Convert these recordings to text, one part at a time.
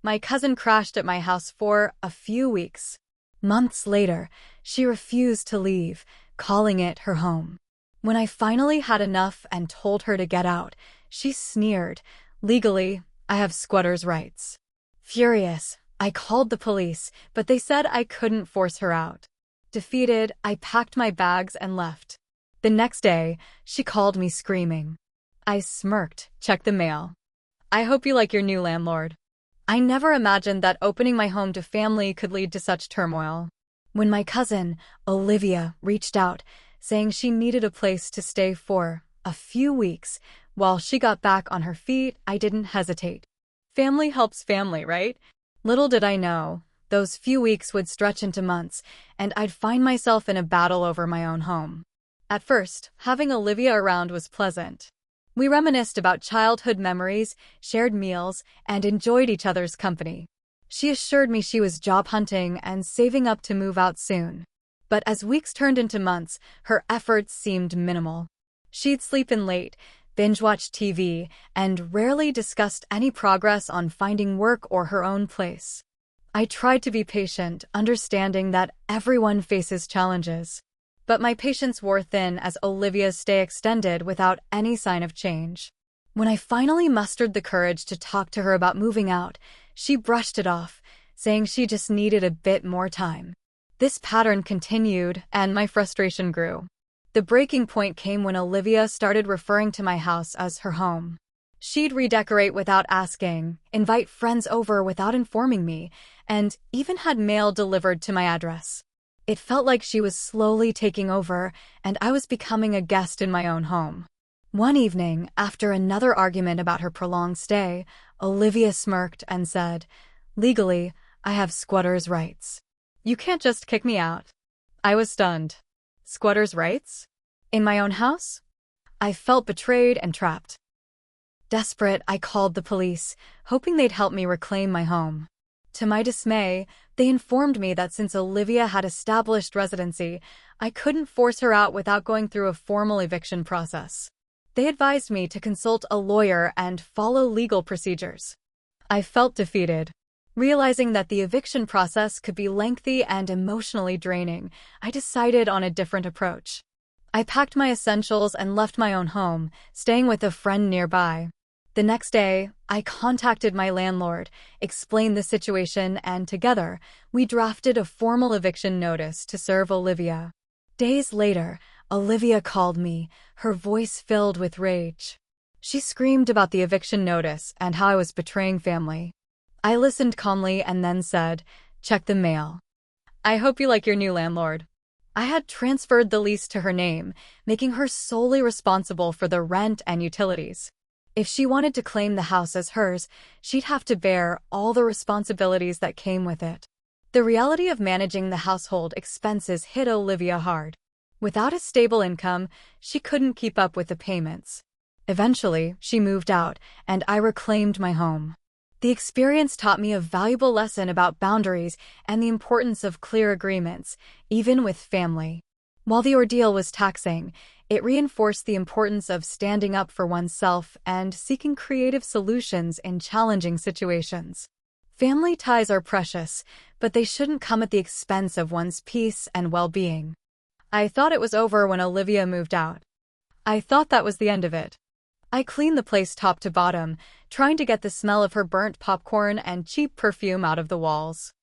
My cousin crashed at my house for a few weeks. Months later, she refused to leave, calling it her home. When I finally had enough and told her to get out, she sneered. Legally, I have squatter's rights. Furious, I called the police, but they said I couldn't force her out. Defeated, I packed my bags and left. The next day, she called me screaming. I smirked, checked the mail. I hope you like your new landlord. I never imagined that opening my home to family could lead to such turmoil. When my cousin, Olivia, reached out, saying she needed a place to stay for a few weeks while she got back on her feet, I didn't hesitate. Family helps family, right? Little did I know, those few weeks would stretch into months, and I'd find myself in a battle over my own home. At first, having Olivia around was pleasant. We reminisced about childhood memories, shared meals, and enjoyed each other's company. She assured me she was job hunting and saving up to move out soon. But as weeks turned into months, her efforts seemed minimal. She'd sleep in late, binge-watch TV, and rarely discussed any progress on finding work or her own place. I tried to be patient, understanding that everyone faces challenges. But my patience wore thin as Olivia's stay extended without any sign of change. When I finally mustered the courage to talk to her about moving out, she brushed it off, saying she just needed a bit more time. This pattern continued, and my frustration grew. The breaking point came when Olivia started referring to my house as her home. She'd redecorate without asking, invite friends over without informing me, and even had mail delivered to my address. It felt like she was slowly taking over, and I was becoming a guest in my own home. One evening, after another argument about her prolonged stay, Olivia smirked and said, "Legally, I have squatter's rights. You can't just kick me out." I was stunned. Squatter's rights? In my own house? I felt betrayed and trapped. Desperate, I called the police, hoping they'd help me reclaim my home. To my dismay, they informed me that since Olivia had established residency, I couldn't force her out without going through a formal eviction process. They advised me to consult a lawyer and follow legal procedures. I felt defeated. Realizing that the eviction process could be lengthy and emotionally draining, I decided on a different approach. I packed my essentials and left my own home, staying with a friend nearby. The next day, I contacted my landlord, explained the situation, and together, we drafted a formal eviction notice to serve Olivia. Days later, Olivia called me, her voice filled with rage. She screamed about the eviction notice and how I was betraying family. I listened calmly and then said, "Check the mail. I hope you like your new landlord." I had transferred the lease to her name, making her solely responsible for the rent and utilities. If she wanted to claim the house as hers, she'd have to bear all the responsibilities that came with it. The reality of managing the household expenses hit Olivia hard. Without a stable income, she couldn't keep up with the payments. Eventually, she moved out, and I reclaimed my home. The experience taught me a valuable lesson about boundaries and the importance of clear agreements, even with family. While the ordeal was taxing, it reinforced the importance of standing up for oneself and seeking creative solutions in challenging situations. Family ties are precious, but they shouldn't come at the expense of one's peace and well-being. I thought it was over when Olivia moved out. I thought that was the end of it. I cleaned the place top to bottom, trying to get the smell of her burnt popcorn and cheap perfume out of the walls.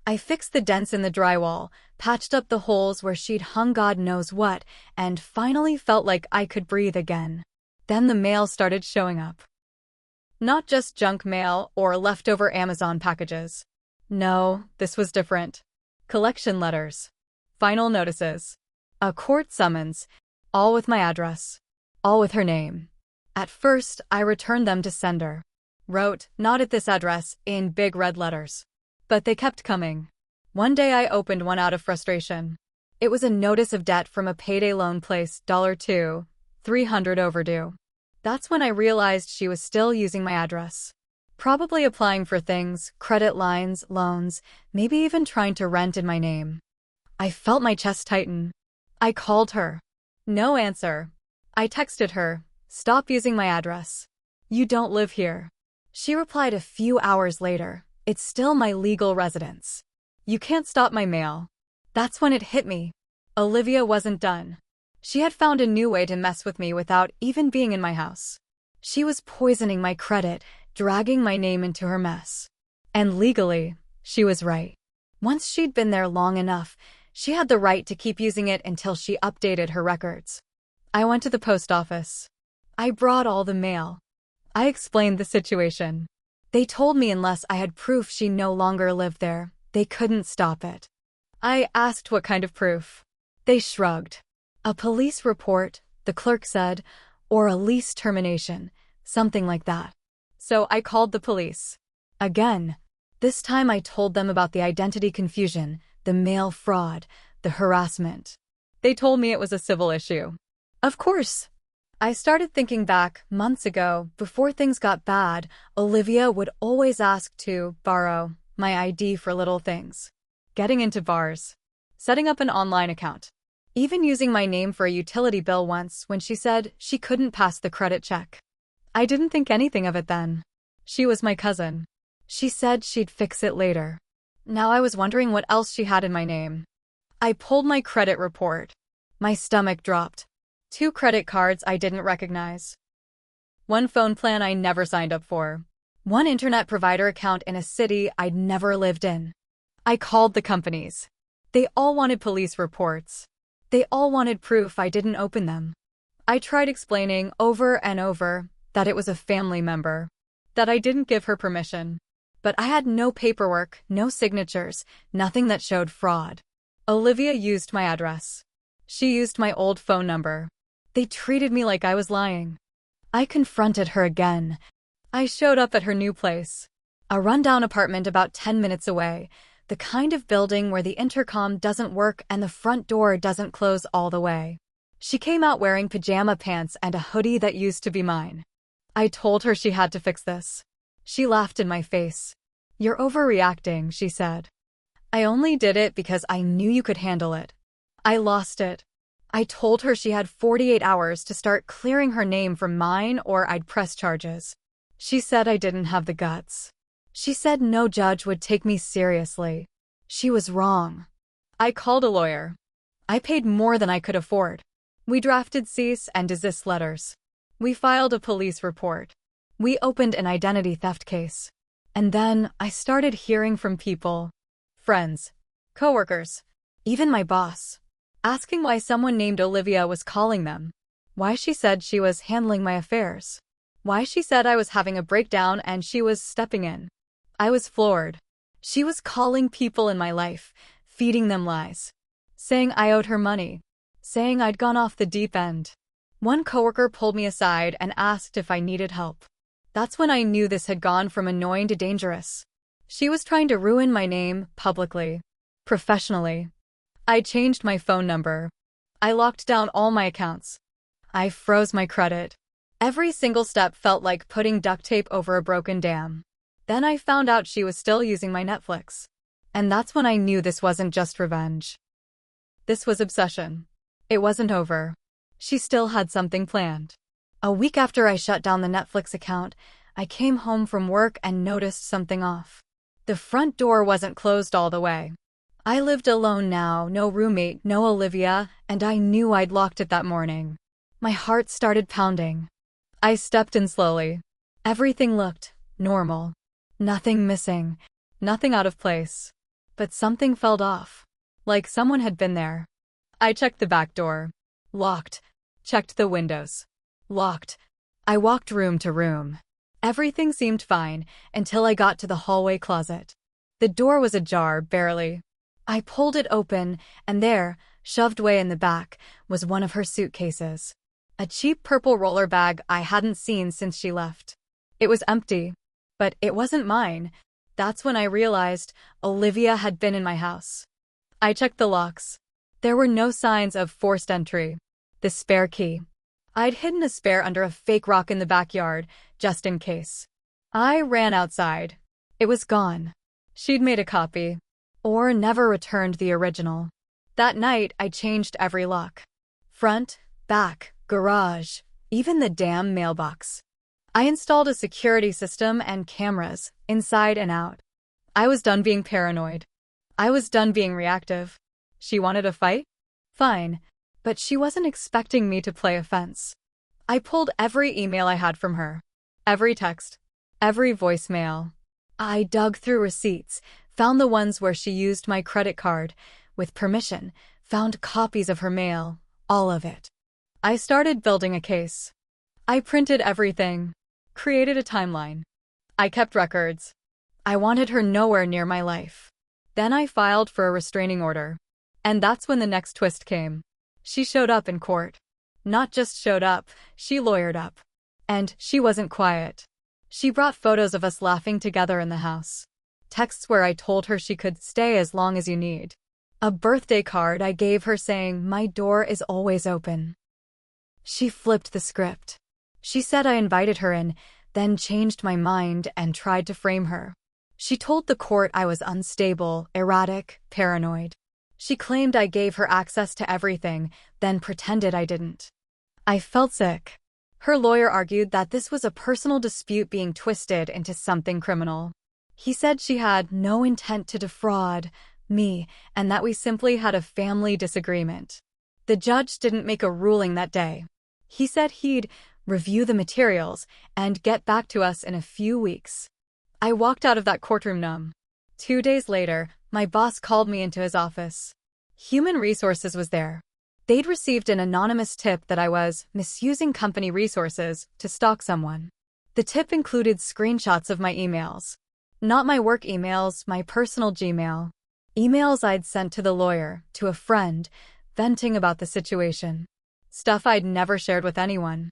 I fixed the dents in the drywall, patched up the holes where she'd hung God knows what, and finally felt like I could breathe again. Then the mail started showing up. Not just junk mail or leftover Amazon packages. No, this was different. Collection letters. Final notices. A court summons. All with my address. All with her name. At first, I returned them to sender. Wrote, "Not at this address," in big red letters. But they kept coming. One day I opened one out of frustration. It was a notice of debt from a payday loan place, $2, $300 overdue. That's when I realized she was still using my address. Probably applying for things, credit lines, loans, maybe even trying to rent in my name. I felt my chest tighten. I called her. No answer. I texted her, "Stop using my address. You don't live here." She replied a few hours later, It's still my legal residence. You can't stop my mail. That's when it hit me. Olivia wasn't done. She had found a new way to mess with me without even being in my house. She was poisoning my credit, dragging my name into her mess. And legally, she was right. Once she'd been there long enough, she had the right to keep using it until she updated her records. I went to the post office. I brought all the mail. I explained the situation. They told me unless I had proof she no longer lived there, they couldn't stop it. I asked what kind of proof. They shrugged. A police report, the clerk said, or a lease termination, something like that. So I called the police. Again. This time I told them about the identity confusion, the mail fraud, the harassment. They told me it was a civil issue. Of course. I started thinking back, months ago, before things got bad, Olivia would always ask to borrow my ID for little things. Getting into bars. Setting up an online account. Even using my name for a utility bill once when she said she couldn't pass the credit check. I didn't think anything of it then. She was my cousin. She said she'd fix it later. Now I was wondering what else she had in my name. I pulled my credit report. My stomach dropped. 2 credit cards I didn't recognize. 1 phone plan I never signed up for. 1 internet provider account in a city I'd never lived in. I called the companies. They all wanted police reports. They all wanted proof I didn't open them. I tried explaining over and over that it was a family member, that I didn't give her permission. But I had no paperwork, no signatures, nothing that showed fraud. Olivia used my address. She used my old phone number. They treated me like I was lying. I confronted her again. I showed up at her new place. A rundown apartment about 10 minutes away. The kind of building where the intercom doesn't work and the front door doesn't close all the way. She came out wearing pajama pants and a hoodie that used to be mine. I told her she had to fix this. She laughed in my face. You're overreacting, she said. I only did it because I knew you could handle it. I lost it. I told her she had 48 hours to start clearing her name from mine or I'd press charges. She said I didn't have the guts. She said no judge would take me seriously. She was wrong. I called a lawyer. I paid more than I could afford. We drafted cease and desist letters. We filed a police report. We opened an identity theft case. And then I started hearing from people, friends, coworkers, even my boss, asking why someone named Olivia was calling them, why she said she was handling my affairs, why she said I was having a breakdown and she was stepping in. I was floored. She was calling people in my life, feeding them lies, saying I owed her money, saying I'd gone off the deep end. One coworker pulled me aside and asked if I needed help. That's when I knew this had gone from annoying to dangerous. She was trying to ruin my name publicly, professionally. I changed my phone number. I locked down all my accounts. I froze my credit. Every single step felt like putting duct tape over a broken dam. Then I found out she was still using my Netflix. And that's when I knew this wasn't just revenge. This was obsession. It wasn't over. She still had something planned. A week after I shut down the Netflix account, I came home from work and noticed something off. The front door wasn't closed all the way. I lived alone now, no roommate, no Olivia, and I knew I'd locked it that morning. My heart started pounding. I stepped in slowly. Everything looked normal. Nothing missing. Nothing out of place. But something felt off. Like someone had been there. I checked the back door. Locked. Checked the windows. Locked. I walked room to room. Everything seemed fine until I got to the hallway closet. The door was ajar, barely. I pulled it open, and there, shoved way in the back, was one of her suitcases. A cheap purple roller bag I hadn't seen since she left. It was empty. But it wasn't mine. That's when I realized Olivia had been in my house. I checked the locks. There were no signs of forced entry. The spare key. I'd hidden a spare under a fake rock in the backyard, just in case. I ran outside. It was gone. She'd made a copy. Or never returned the original. That night, I changed every lock. Front, back, garage, even the damn mailbox. I installed a security system and cameras, inside and out. I was done being paranoid. I was done being reactive. She wanted a fight? Fine. But she wasn't expecting me to play offense. I pulled every email I had from her. Every text. Every voicemail. I dug through receipts, found the ones where she used my credit card, with permission, found copies of her mail, all of it. I started building a case. I printed everything, created a timeline. I kept records. I wanted her nowhere near my life. Then I filed for a restraining order. And that's when the next twist came. She showed up in court. Not just showed up, she lawyered up. And she wasn't quiet. She brought photos of us laughing together in the house. Texts where I told her she could stay as long as you need. A birthday card I gave her saying, "My door is always open." She flipped the script. She said I invited her in, then changed my mind and tried to frame her. She told the court I was unstable, erratic, paranoid. She claimed I gave her access to everything, then pretended I didn't. I felt sick. Her lawyer argued that this was a personal dispute being twisted into something criminal. He said she had no intent to defraud me and that we simply had a family disagreement. The judge didn't make a ruling that day. He said he'd review the materials and get back to us in a few weeks. I walked out of that courtroom numb. 2 days later, my boss called me into his office. Human Resources was there. They'd received an anonymous tip that I was misusing company resources to stalk someone. The tip included screenshots of my emails. Not my work emails, my personal Gmail. Emails I'd sent to the lawyer, to a friend, venting about the situation. Stuff I'd never shared with anyone.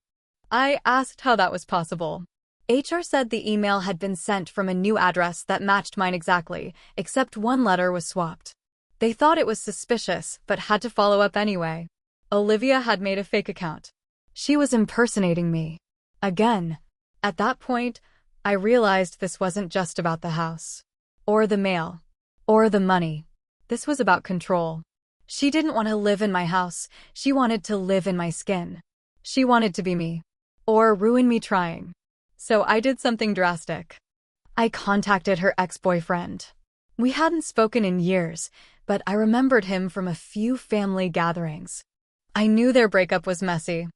I asked how that was possible. HR said the email had been sent from a new address that matched mine exactly, except one letter was swapped. They thought it was suspicious, but had to follow up anyway. Olivia had made a fake account. She was impersonating me. Again. At that point, I realized this wasn't just about the house. Or the mail. Or the money. This was about control. She didn't want to live in my house, she wanted to live in my skin. She wanted to be me. Or ruin me trying. So I did something drastic. I contacted her ex-boyfriend. We hadn't spoken in years, but I remembered him from a few family gatherings. I knew their breakup was messy.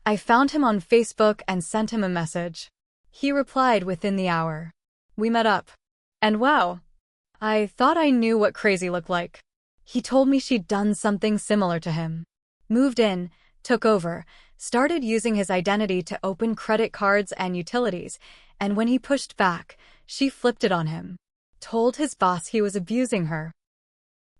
I found him on Facebook and sent him a message. He replied within the hour. We met up. And wow, I thought I knew what crazy looked like. He told me she'd done something similar to him. Moved in, took over, started using his identity to open credit cards and utilities, and when he pushed back, she flipped it on him. Told his boss he was abusing her.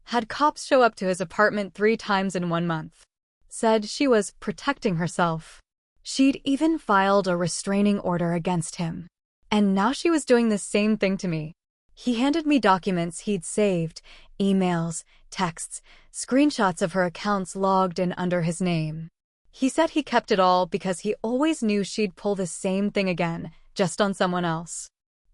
Had cops show up to his apartment 3 times in 1 month. Said she was protecting herself. She'd even filed a restraining order against him. And now she was doing the same thing to me. He handed me documents he'd saved, emails, texts, screenshots of her accounts logged in under his name. He said he kept it all because he always knew she'd pull the same thing again, just on someone else.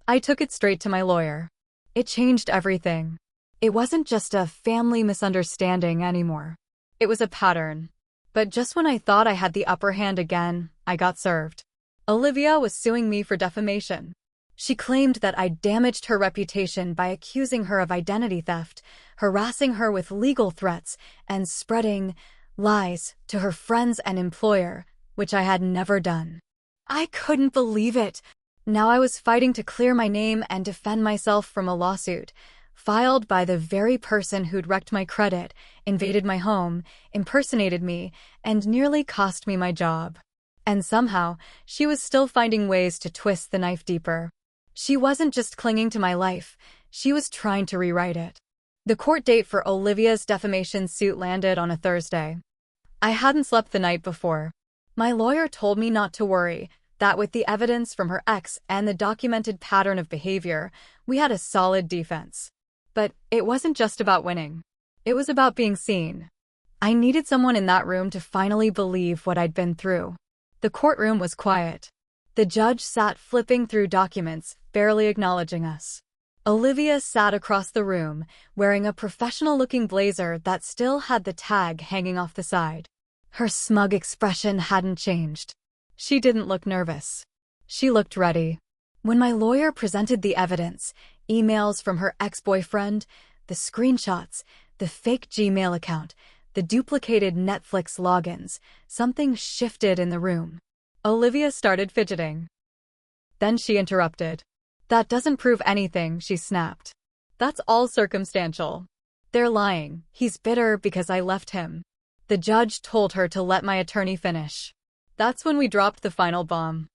I took it straight to my lawyer. It changed everything. It wasn't just a family misunderstanding anymore. It was a pattern. But just when I thought I had the upper hand again, I got served. Olivia was suing me for defamation. She claimed that I damaged her reputation by accusing her of identity theft, harassing her with legal threats, and spreading lies to her friends and employer, which I had never done. I couldn't believe it. Now I was fighting to clear my name and defend myself from a lawsuit, filed by the very person who'd wrecked my credit, invaded my home, impersonated me, and nearly cost me my job. And somehow, she was still finding ways to twist the knife deeper. She wasn't just clinging to my life, she was trying to rewrite it. The court date for Olivia's defamation suit landed on a Thursday. I hadn't slept the night before. My lawyer told me not to worry, that with the evidence from her ex and the documented pattern of behavior, we had a solid defense. But it wasn't just about winning. It was about being seen. I needed someone in that room to finally believe what I'd been through. The courtroom was quiet. The judge sat flipping through documents, barely acknowledging us. Olivia sat across the room, wearing a professional-looking blazer that still had the tag hanging off the side. Her smug expression hadn't changed. She didn't look nervous. She looked ready. When my lawyer presented the evidence, Emails from her ex-boyfriend, the screenshots, the fake Gmail account, the duplicated Netflix logins. Something shifted in the room. Olivia started fidgeting. Then she interrupted. "That doesn't prove anything," she snapped. "That's all circumstantial. They're lying. He's bitter because I left him." The judge told her to let my attorney finish. That's when we dropped the final bomb.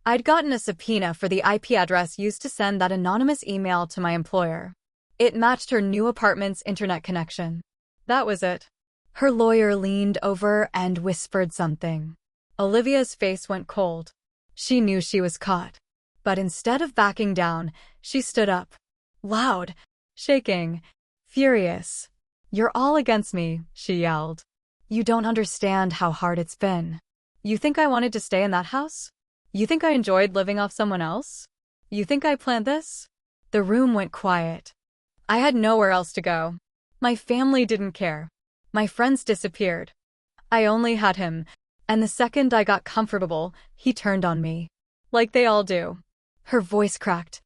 I'd gotten a subpoena for the IP address used to send that anonymous email to my employer. It matched her new apartment's internet connection. That was it. Her lawyer leaned over and whispered something. Olivia's face went cold. She knew she was caught. But instead of backing down, she stood up. Loud, shaking, furious. "You're all against me," she yelled. "You don't understand how hard it's been. You think I wanted to stay in that house? You think I enjoyed living off someone else? You think I planned this?" The room went quiet. I had nowhere else to go. My family didn't care. My friends disappeared. I only had him, and the second I got comfortable, he turned on me. Like they all do. Her voice cracked.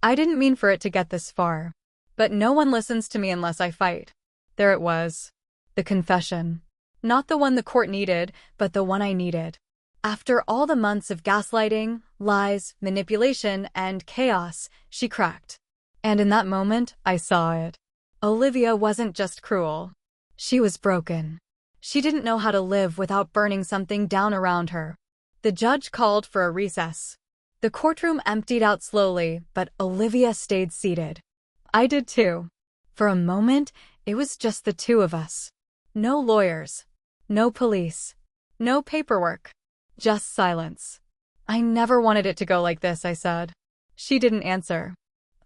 "I didn't mean for it to get this far. But no one listens to me unless I fight." There it was. The confession. Not the one the court needed, but the one I needed. After all the months of gaslighting, lies, manipulation, and chaos, she cracked. And in that moment, I saw it. Olivia wasn't just cruel. She was broken. She didn't know how to live without burning something down around her. The judge called for a recess. The courtroom emptied out slowly, but Olivia stayed seated. I did too. For a moment, it was just the two of us. No lawyers. No police. No paperwork. Just silence. "I never wanted it to go like this," I said. She didn't answer.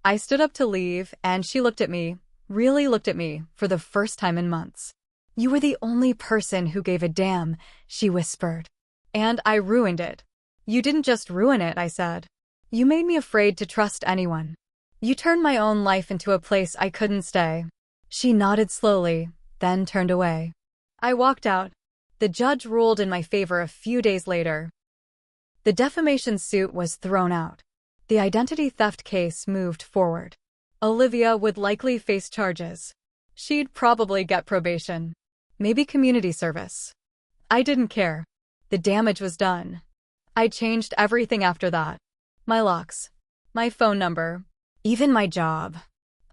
I stood up to leave, and she looked at me, really looked at me, for the first time in months. "You were the only person who gave a damn," she whispered. "And I ruined it." "You didn't just ruin it," I said. "You made me afraid to trust anyone. You turned my own life into a place I couldn't stay." She nodded slowly, then turned away. I walked out. The judge ruled in my favor a few days later. The defamation suit was thrown out. The identity theft case moved forward. Olivia would likely face charges. She'd probably get probation. Maybe community service. I didn't care. The damage was done. I changed everything after that. My locks. My phone number. Even my job.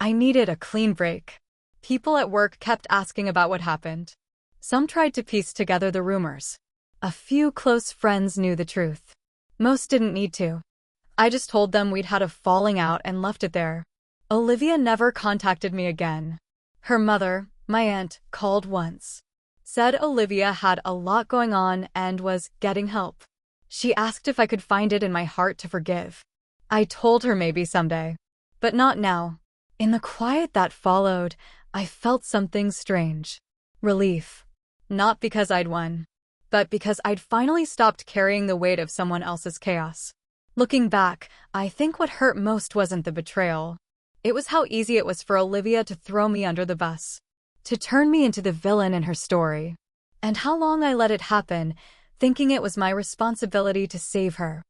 I needed a clean break. People at work kept asking about what happened. Some tried to piece together the rumors. A few close friends knew the truth. Most didn't need to. I just told them we'd had a falling out and left it there. Olivia never contacted me again. Her mother, my aunt, called once. Said Olivia had a lot going on and was getting help. She asked if I could find it in my heart to forgive. I told her maybe someday. But not now. In the quiet that followed, I felt something strange. Relief. Not because I'd won, but because I'd finally stopped carrying the weight of someone else's chaos. Looking back, I think what hurt most wasn't the betrayal. It was how easy it was for Olivia to throw me under the bus, to turn me into the villain in her story. And how long I let it happen, thinking it was my responsibility to save her.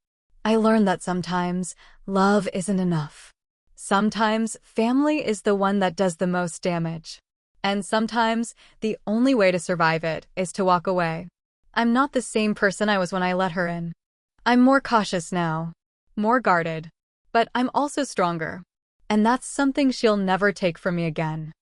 I learned that sometimes love isn't enough. Sometimes family is the one that does the most damage. And sometimes the only way to survive it is to walk away. I'm not the same person I was when I let her in. I'm more cautious now, more guarded, but I'm also stronger. And that's something she'll never take from me again.